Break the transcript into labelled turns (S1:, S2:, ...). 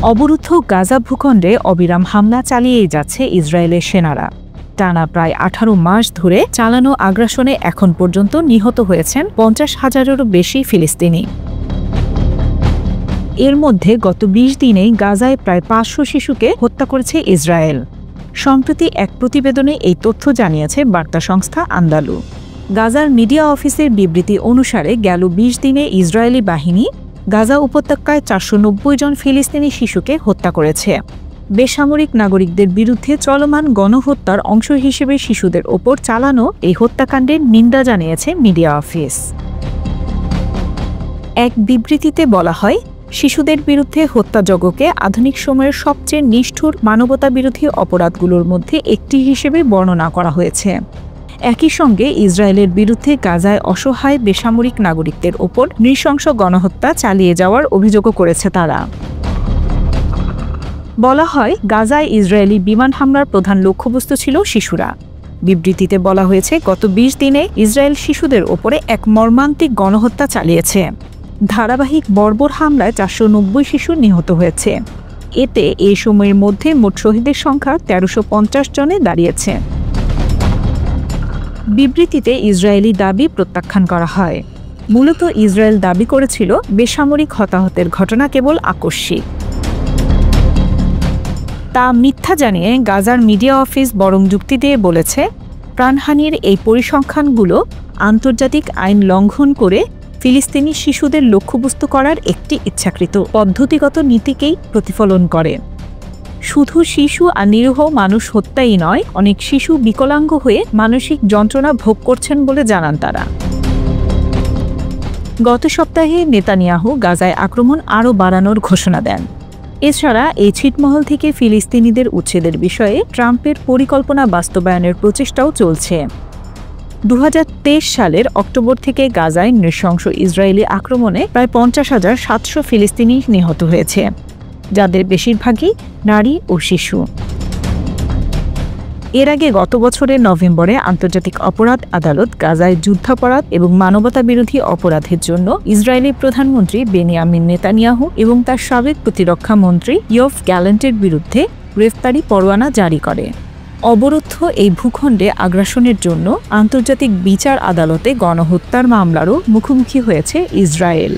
S1: অবরুদ্ধ গাজা ভূখণ্ডে অবিরাম হামলা চালিয়েই যাচ্ছে ইসরায়েলের সেনারা। টানা প্রায় 18 মাস ধরে চালানো আগ্রাসনে এখন পর্যন্ত নিহত হয়েছেন 50,000-এরও বেশি ফিলিস্তিনি। এর মধ্যে গত 20 দিনেই গাজায় প্রায় 500 শিশুকে হত্যা করেছে ইসরায়েল। সম্প্রতি এক প্রতিবেদনে এই তথ্য জানিয়েছে বার্তা সংস্থা আন্দালু। গাজার মিডিয়া অফিসের বিবৃতি অনুসারে গেল 20 দিনে ইসরায়েলি বাহিনী গাজা উপত্যকায় 490 জন ফিলিস্তিনি শিশুকে হত্যা করেছে। বেসামরিক নাগরিকদের বিরুদ্ধে চলমান গণহত্যার অংশ হিসেবে শিশুদের ওপর চালানো এই হত্যাকাণ্ডের নিন্দা জানিয়েছে মিডিয়া অফিস। এক বিবৃতিতে বলা হয়, শিশুদের বিরুদ্ধে হত্যাযজ্ঞকে আধুনিক সময়ের সবচেয়ে নিষ্ঠুর মানবতাবিরোধী অপরাধগুলোর মধ্যে একটি হিসেবে বর্ণনা করা হয়েছে। একই সঙ্গে ইসরায়েলের বিরুদ্ধে গাজায় অসহায় বেসামরিক নাগরিকদের ওপর নৃশংস গণহত্যা চালিয়ে যাওয়ার অভিযোগও করেছে তারা। বলা হয়, গাজায় ইসরায়েলি বিমান হামলার প্রধান লক্ষ্যবস্তু ছিল শিশুরা। বিবৃতিতে বলা হয়েছে, গত 20 দিনে ইসরায়েল শিশুদের ওপরে এক মর্মান্তিক গণহত্যা চালিয়েছে। ধারাবাহিক বর্বর হামলায় 490 শিশু নিহত হয়েছে। এতে এই সময়ের মধ্যে মোট শহীদের সংখ্যা 1350 জনে দাঁড়িয়েছে। বিবৃতিতে ইসরায়েলি দাবি প্রত্যাখ্যান করা হয়। মূলত ইসরায়েল দাবি করেছিল বেসামরিক হতাহতের ঘটনা কেবল আকস্মিক। তা মিথ্যা জানিয়ে গাজার মিডিয়া অফিস বরং যুক্তি দিয়ে বলেছে, প্রাণহানির এই পরিসংখ্যানগুলো আন্তর্জাতিক আইন লঙ্ঘন করে ফিলিস্তিনি শিশুদের লক্ষ্যবস্তু করার একটি ইচ্ছাকৃত পদ্ধতিগত নীতিকেই প্রতিফলন করে। শুধু শিশু আর নিরীহ মানুষ হত্যাই নয়, অনেক শিশু বিকলাঙ্গ হয়ে মানসিক যন্ত্রণা ভোগ করছেন বলে জানান তারা। গত সপ্তাহে নেতানিয়াহু গাজায় আক্রমণ আরও বাড়ানোর ঘোষণা দেন। এছাড়া এই ছিটমহল থেকে ফিলিস্তিনিদের উচ্ছেদের বিষয়ে ট্রাম্পের পরিকল্পনা বাস্তবায়নের প্রচেষ্টাও চলছে। 2023 সালের অক্টোবর থেকে গাজায় নৃশংস ইসরায়েলি আক্রমণে প্রায় 50,700 ফিলিস্তিনি নিহত হয়েছে, যাদের বেশিরভাগই নারী ও শিশু। এর আগে গত বছরের নভেম্বরে আন্তর্জাতিক অপরাধ আদালত গাজায় যুদ্ধাপরাধ এবং মানবতাবিরোধী অপরাধের জন্য ইসরায়েলি প্রধানমন্ত্রী বেনিয়ামিন নেতানিয়াহু এবং তার সাবেক প্রতিরক্ষা মন্ত্রী ইয়োভ গ্যালেন্টের বিরুদ্ধে গ্রেফতারি পরোয়ানা জারি করে। অবরুদ্ধ এই ভূখণ্ডে আগ্রাসনের জন্য আন্তর্জাতিক বিচার আদালতে গণহত্যার মামলারও মুখোমুখি হয়েছে ইসরায়েল।